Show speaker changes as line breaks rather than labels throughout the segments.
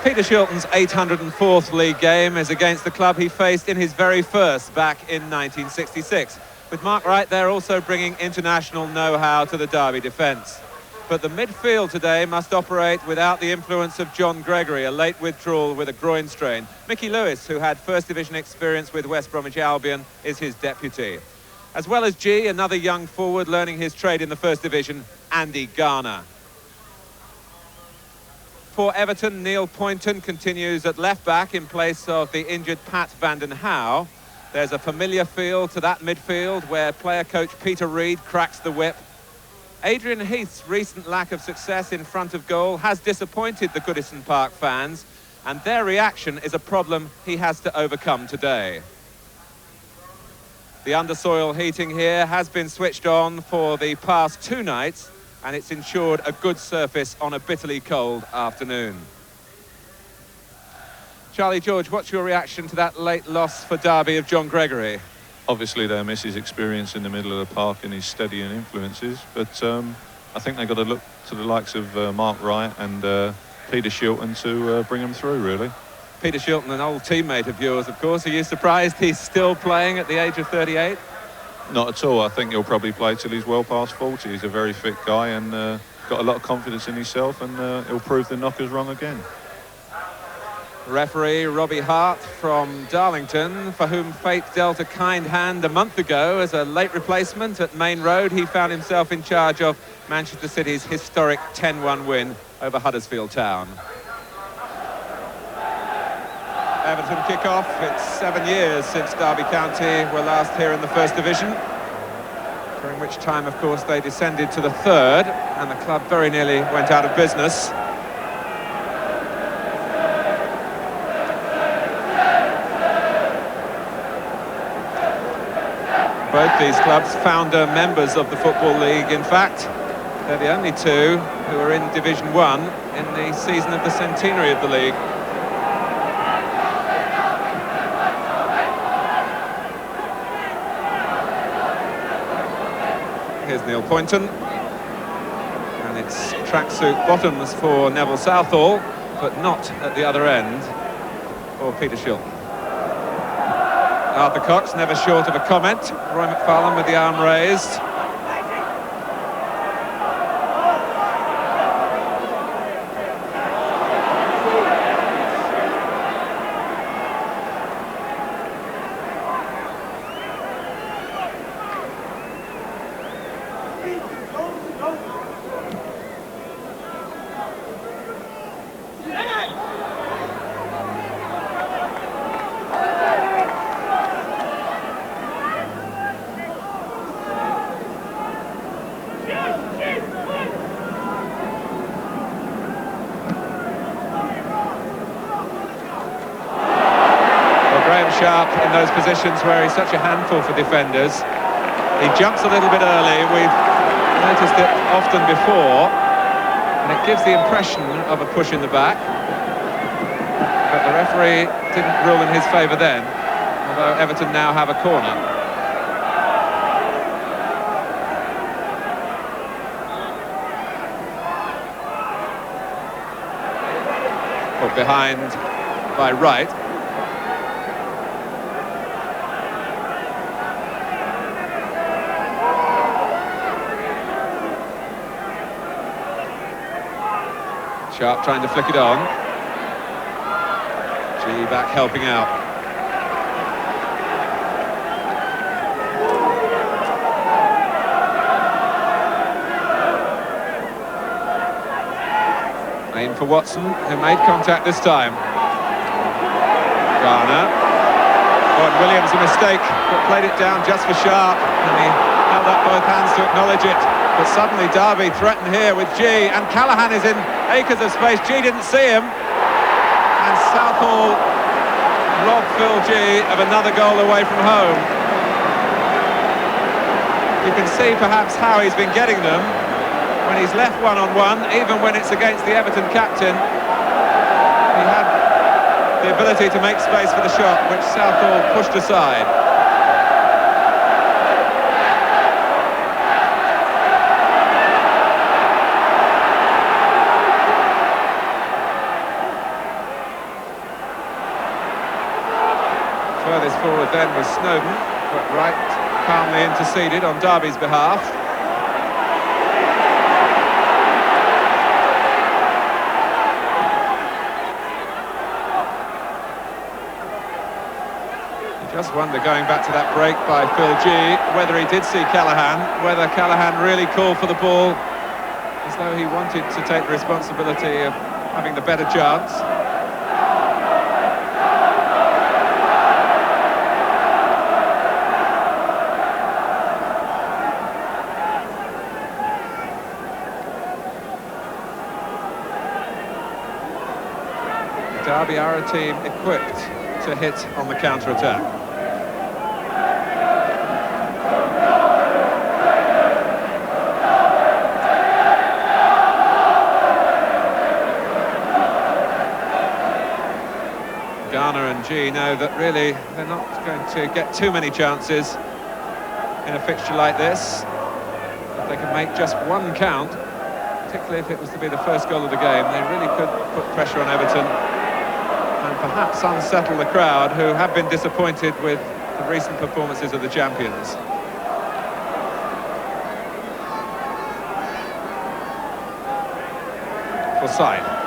Peter Shilton's 804th league game is against the club he faced in his very first back in 1966. With Mark Wright there also bringing international know-how to the Derby defence. But the midfield today must operate without the influence of John Gregory, a late withdrawal with a groin strain. Mickey Lewis, who had First Division experience with West Bromwich Albion, is his deputy. As well as G, another young forward learning his trade in the First Division, Andy Garner. For Everton, Neil Poynton continues at left-back in place of the injured Pat van den Houw. There's a familiar feel to that midfield where player coach Peter Reid cracks the whip. Adrian Heath's recent lack of success in front of goal has disappointed the Goodison Park fans, and their reaction is a problem he has to overcome today. The undersoil heating here has been switched on for the past 2 nights, and it's ensured a good surface on a bitterly cold afternoon. Charlie George, what's your reaction to that late loss for Derby of John Gregory?
Obviously they'll miss his experience in the middle of the park and his steadying influences, but I think they've got to look to the likes of Mark Wright and Peter Shilton to bring them through, really.
Peter Shilton, an old teammate of yours, of course. Are you surprised he's still playing at the age of 38?
Not at all. I think he'll probably play till he's well past 40. He's a very fit guy and got a lot of confidence in himself, and he'll prove the knockers wrong again.
Referee Robbie Hart from Darlington, for whom fate dealt a kind hand a month ago as a late replacement at Main Road. He found himself in charge of Manchester City's historic 10-1 win over Huddersfield Town. Everton kick-off. It's 7 years since Derby County were last here in the First Division, during which time, of course, they descended to the third, and the club very nearly went out of business. Both these clubs founder members of the Football League. In fact, they're the only two who are in Division 1 in the season of the centenary of the league. Here's Neil Poynton, and it's tracksuit bottoms for Neville Southall, but not at the other end for Peter Shilton. Arthur Cox never short of a comment. Roy McFarlane with the arm raised. Sharp in those positions where he's such a handful for defenders. He jumps a little bit early. We've noticed it often before, and it gives the impression of a push in the back. But the referee didn't rule in his favour then, although Everton now have a corner. Put behind by Wright. Sharp trying to flick it on. G back helping out. Aim for Watson, who made contact this time. Garner. Oh, and Williams a mistake, but played it down just for Sharp, and he held up both hands to acknowledge it. But suddenly Derby threatened here with G, and Callaghan is in acres of space. G didn't see him, and Southall robbed Phil G of another goal away from home. You can see perhaps how he's been getting them when he's left one-on-one, even when it's against the Everton captain. He had the ability to make space for the shot, which Southall pushed aside. forward then was Snowden, but Wright calmly interceded on Derby's behalf. Just wonder, going back to that break by Phil G, whether he did see Callaghan, whether Callaghan really called for the ball as though he wanted to take the responsibility of having the better chance. Derby are a team equipped to hit on the counter-attack. Garner and G know that really they're not going to get too many chances in a fixture like this. If they can make just one count, particularly if it was to be the first goal of the game, they really could put pressure on Everton and perhaps unsettle the crowd, who have been disappointed with the recent performances of the champions. Offside.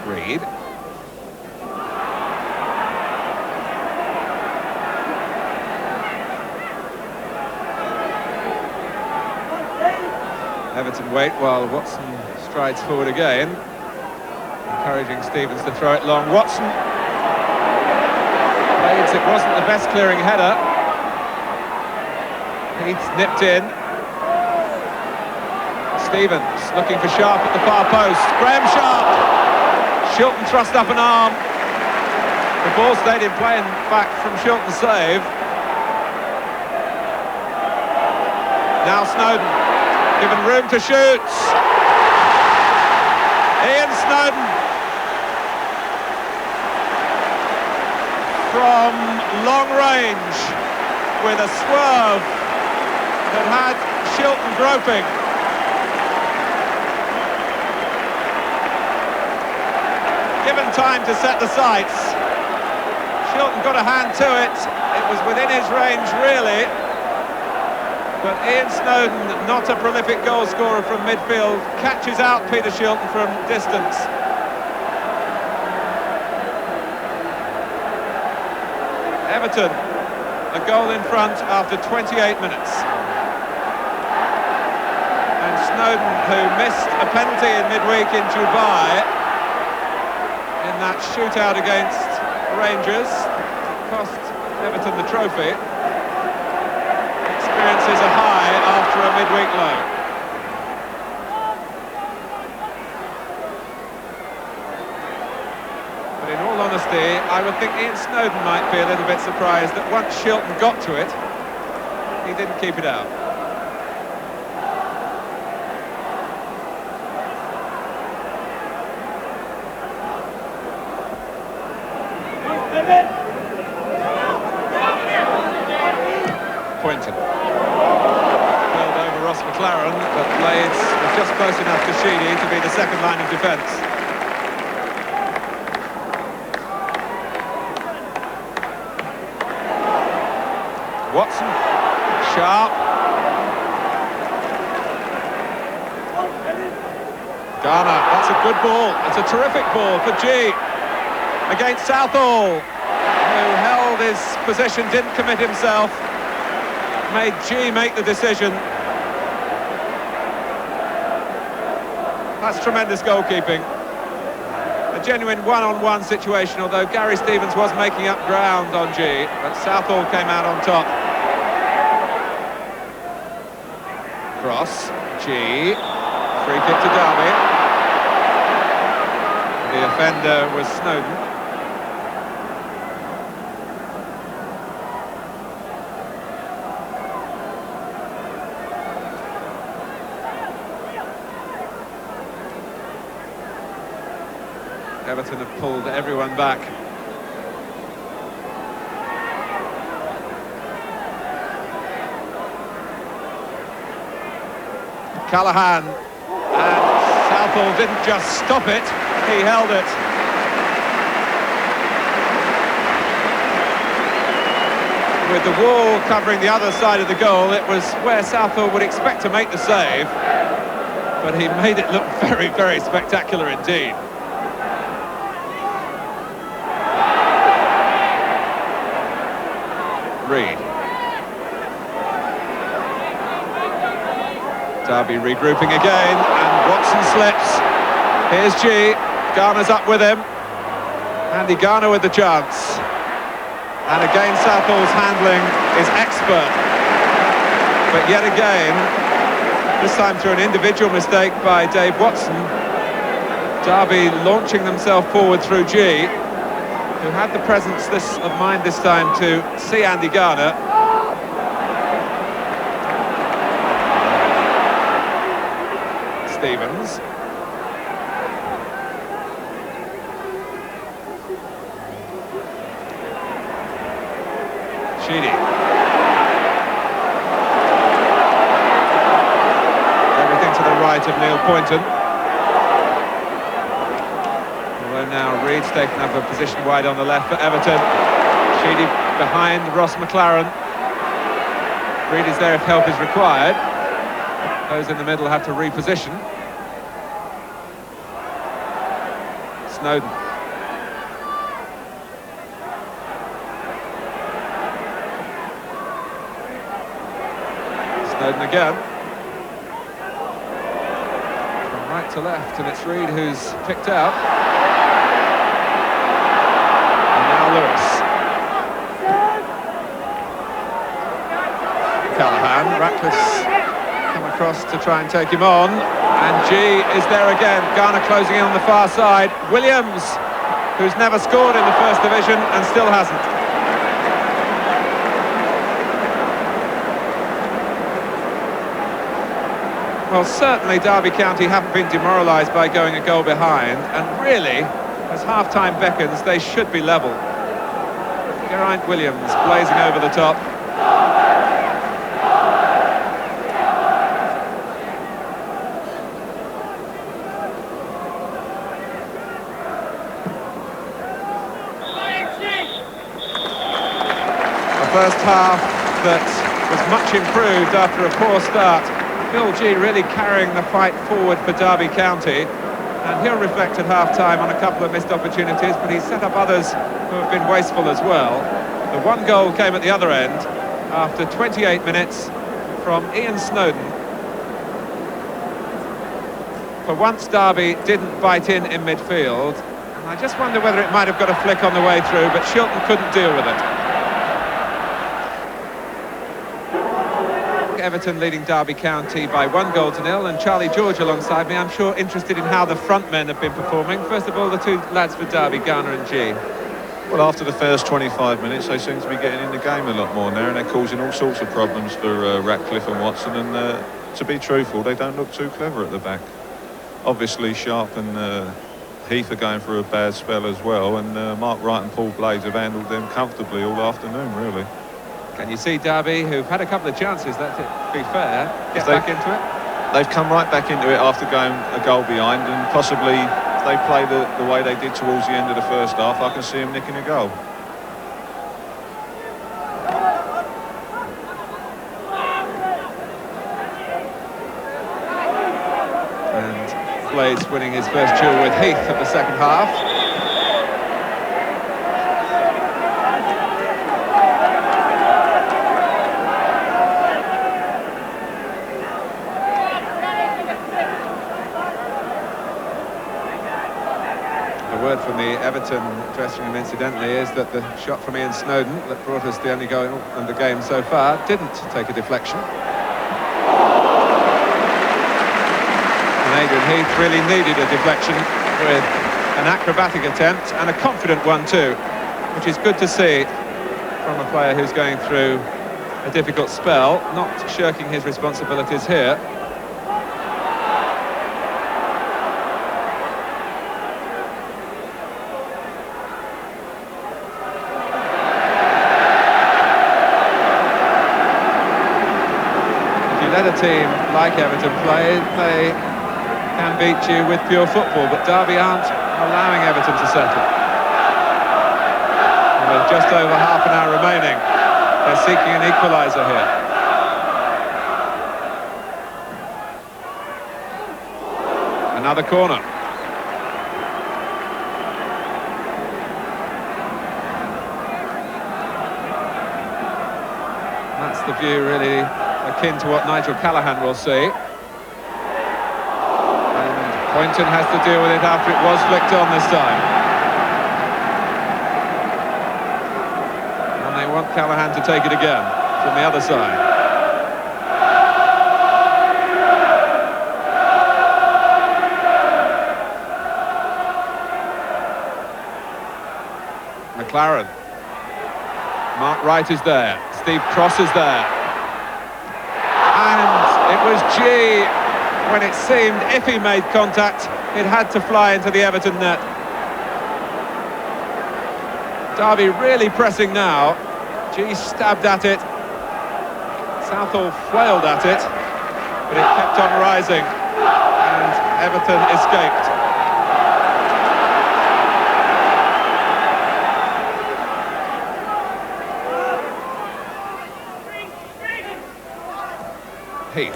Reed. Everton wait while Watson strides forward again, encouraging Stevens to throw it long. Watson blades, it wasn't the best clearing header. Heath nipped in. Stevens looking for Sharp at the far post. Graham Sharp. Shilton thrust up an arm. The ball stayed in play, in fact, from Shilton's save. Now Snowden, given room to shoot. Ian Snowden from long range with a swerve that had Shilton groping. Given time to set the sights, Shilton got a hand to it. It was within his range, really. But Ian Snowden, not a prolific goal scorer from midfield, catches out Peter Shilton from distance. Everton, a goal in front after 28 minutes. And Snowden, who missed a penalty in midweek in Dubai, in that shootout against Rangers, cost Everton the trophy, experiences a high after a midweek low. But in all honesty, I would think Ian Snowden might be a little bit surprised that once Shilton got to it, he didn't keep it out. Pointed. Held over Ross McLaren, but Blades was just close enough to Sheedy to be the second line of defence. Watson, Sharp. Garner, that's a good ball. It's a terrific ball for G against Southall, who held his position, didn't commit himself. Made G make the decision. That's tremendous goalkeeping. A genuine one-on-one situation, although Gary Stevens was making up ground on G, but Southall came out on top. Cross, G, free kick to Derby. The offender was Snowden. Everton have pulled everyone back. Callahan, and Southall didn't just stop it, he held it. With the wall covering the other side of the goal, it was where Southall would expect to make the save, but he made it look very, very spectacular indeed. Reed. Derby regrouping again, and Watson slips. Here's G. Garner's up with him. Andy Garner with the chance. And again, Southall's handling is expert. But yet again, this time through an individual mistake by Dave Watson, Derby launching themselves forward through G, who had the presence of mind this time to see Andy Garner. Stevens. Sheedy. Everything to the right of Neil Poynton. Although now Reed's taken up a position wide on the left for Everton. Sheedy behind Ross McLaren. Reed is there if help is required. Those in the middle have to reposition. Snowden. Snowden again. From right to left, and it's Reed who's picked out. And now Lewis. Callahan, Ratcliffe's come across to try and take him on. And G is there again. Garner closing in on the far side. Williams, who's never scored in the First Division and still hasn't. Well, certainly Derby County haven't been demoralised by going a goal behind, and really, as half-time beckons, they should be level. Geraint Williams blazing over the top. A first half that was much improved after a poor start. Phil G really carrying the fight forward for Derby County, and he'll reflect at half-time on a couple of missed opportunities, but he's set up others who have been wasteful as well. The one goal came at the other end after 28 minutes from Ian Snowden. For once, Derby didn't bite in midfield, and I just wonder whether it might have got a flick on the way through, but Shilton couldn't deal with it. Everton leading Derby County by 1-0, and Charlie George alongside me, I'm sure interested in how the front men have been performing. First of all, the two lads for Derby, Garner and G.
Well, after the first 25 minutes, they seem to be getting in the game a lot more now, and they're causing all sorts of problems for Ratcliffe and Watson, and to be truthful, they don't look too clever at the back. Obviously, Sharp and Heath are going through a bad spell as well, and Mark Wright and Paul Blades have handled them comfortably all afternoon, really.
Can you see Derby, who've had a couple of chances, that to be fair, get back into it?
They've come right back into it after going a goal behind, and possibly if they play the way they did towards the end of the first half, I can see them nicking a goal.
And Blades winning his first duel with Heath at the second half. Word from the Everton dressing room, incidentally, is that the shot from Ian Snowden that brought us the only goal in the game so far didn't take a deflection. And Adrian Heath really needed a deflection with an acrobatic attempt, and a confident one too, which is good to see from a player who's going through a difficult spell, not shirking his responsibilities here. a team like Everton play, they can beat you with pure football, but Derby aren't allowing Everton to settle. And with just over half an hour remaining, they're seeking an equaliser here. Another corner. That's the view really akin to what Nigel Callaghan will see. And Poynton has to deal with it after it was flicked on this time. And they want Callaghan to take it again from the other side. McLaren. Mark Wright is there. Steve Cross is there. And it was G when it seemed if he made contact, it had to fly into the Everton net. Derby really pressing now. G stabbed at it. Southall flailed at it, but it kept on rising, and Everton escaped. Heath.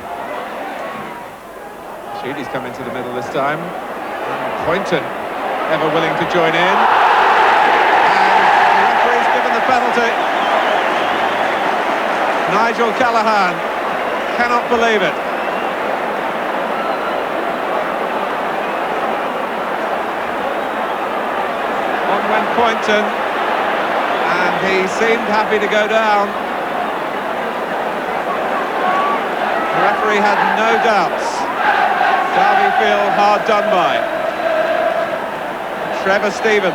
Sheedy's come into the middle this time. And Poynton, ever willing to join in. And the referee's given the penalty. Nigel Callaghan cannot believe it. On went Poynton, and he seemed happy to go down. The referee had no doubts. Derby feel hard done by. Trevor Steven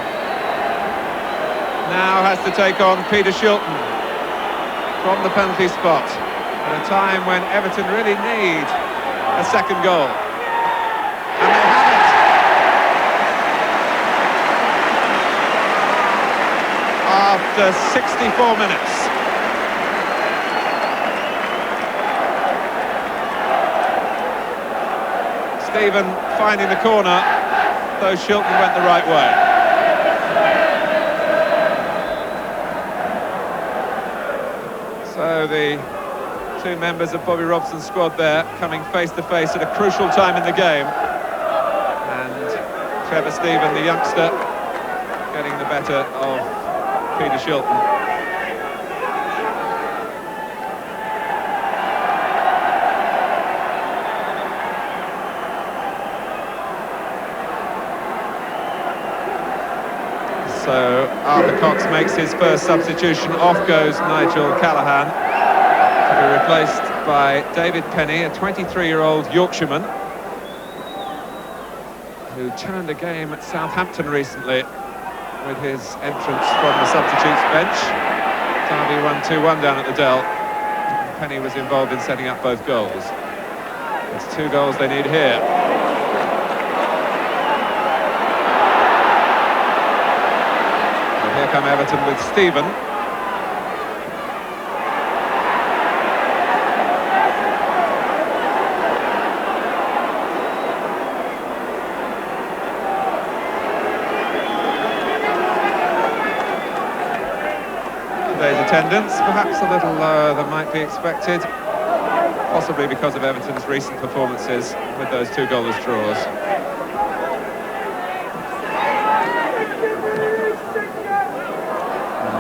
now has to take on Peter Shilton from the penalty spot at a time when Everton really need a second goal. And they have it! After 64 minutes. Steven finding the corner, though Shilton went the right way. So the two members of Bobby Robson's squad there coming face to face at a crucial time in the game. And Trevor Steven, the youngster, getting the better of Peter Shilton. So Arthur Cox makes his first substitution. Off goes Nigel Callaghan to be replaced by David Penny, a 23-year-old Yorkshireman who turned a game at Southampton recently with his entrance from the substitutes bench. Derby won 2-1 down at the Dell. Penny was involved in setting up both goals. It's 2 goals they need here. Here come Everton with Steven. Today's attendance, perhaps a little lower than might be expected, possibly because of Everton's recent performances with those 2 goalless draws.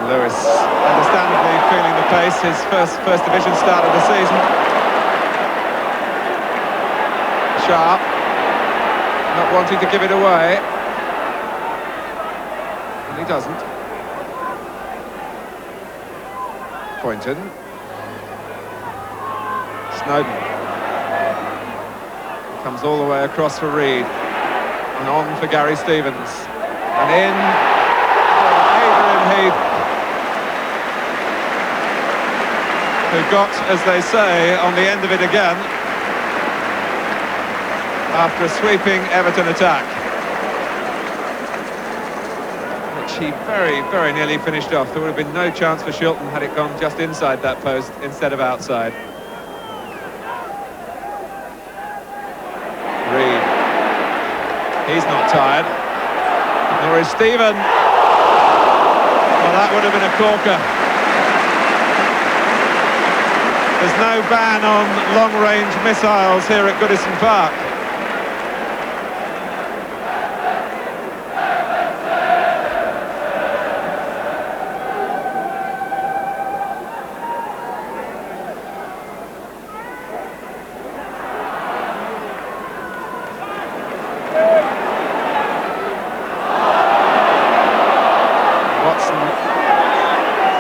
Lewis, understandably feeling the pace, his first division start of the season. Sharp, not wanting to give it away. And he doesn't. Poynton. Snowden. Comes all the way across for Reed. And on for Gary Stevens. And in for Adrian Heath, who got, as they say, on the end of it again after a sweeping Everton attack, which he very, very nearly finished off. There would have been no chance for Shilton had it gone just inside that post instead of outside. He's not tired. Nor is Stephen. Well, that would have been a corker. There's no ban on long-range missiles here at Goodison Park.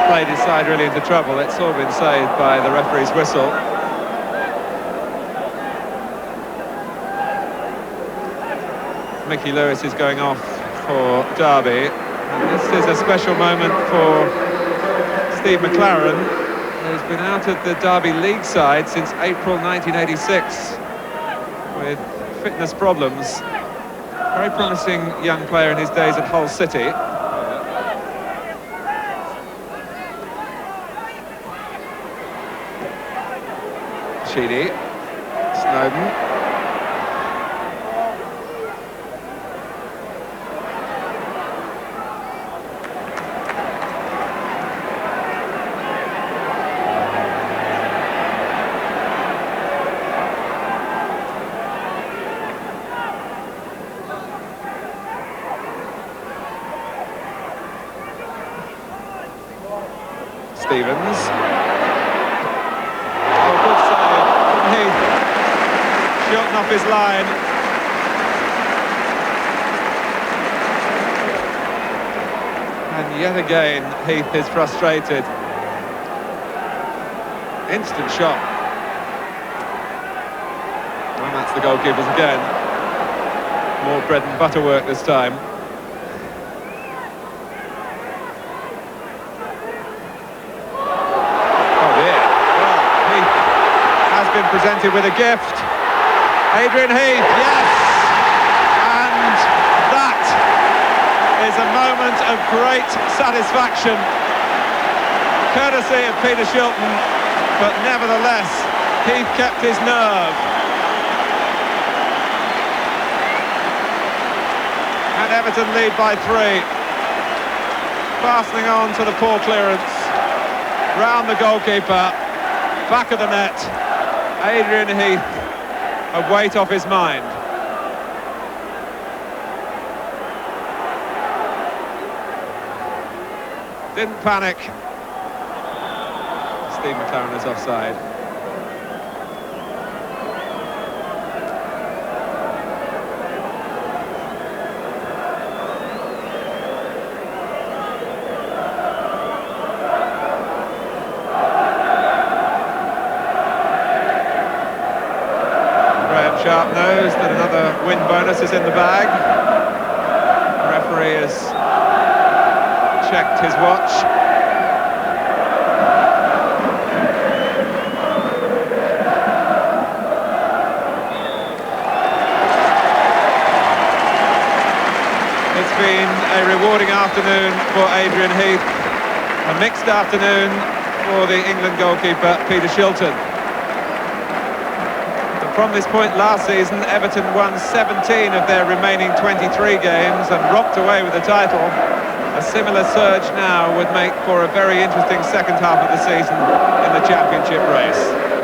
Played his side really into trouble. It's all been saved by the referee's whistle. Mickey Lewis is going off for Derby. And this is a special moment for Steve McLaren, who's been out of the Derby League side since April 1986 with fitness problems. Very promising young player in his days at Hull City. Sheedy, Snowden. Stevens. Shot off his line. And yet again, Heath is frustrated. Instant shot. And that's the goalkeepers again. More bread and butter work this time. Oh dear. Well, Heath has been presented with a gift. Adrian Heath, yes! And that is a moment of great satisfaction, courtesy of Peter Shilton, but nevertheless, Heath kept his nerve. And Everton lead by 3. Fastening on to the poor clearance. Round the goalkeeper, back of the net, Adrian Heath. A weight off his mind. Didn't panic. Steve McLaren is offside. Sharp-nosed that another win bonus is in the bag. The referee has checked his watch. It's been a rewarding afternoon for Adrian Heath, a mixed afternoon for the England goalkeeper Peter Shilton. From this point last season, Everton won 17 of their remaining 23 games and rocked away with the title. A similar surge now would make for a very interesting second half of the season in the championship race.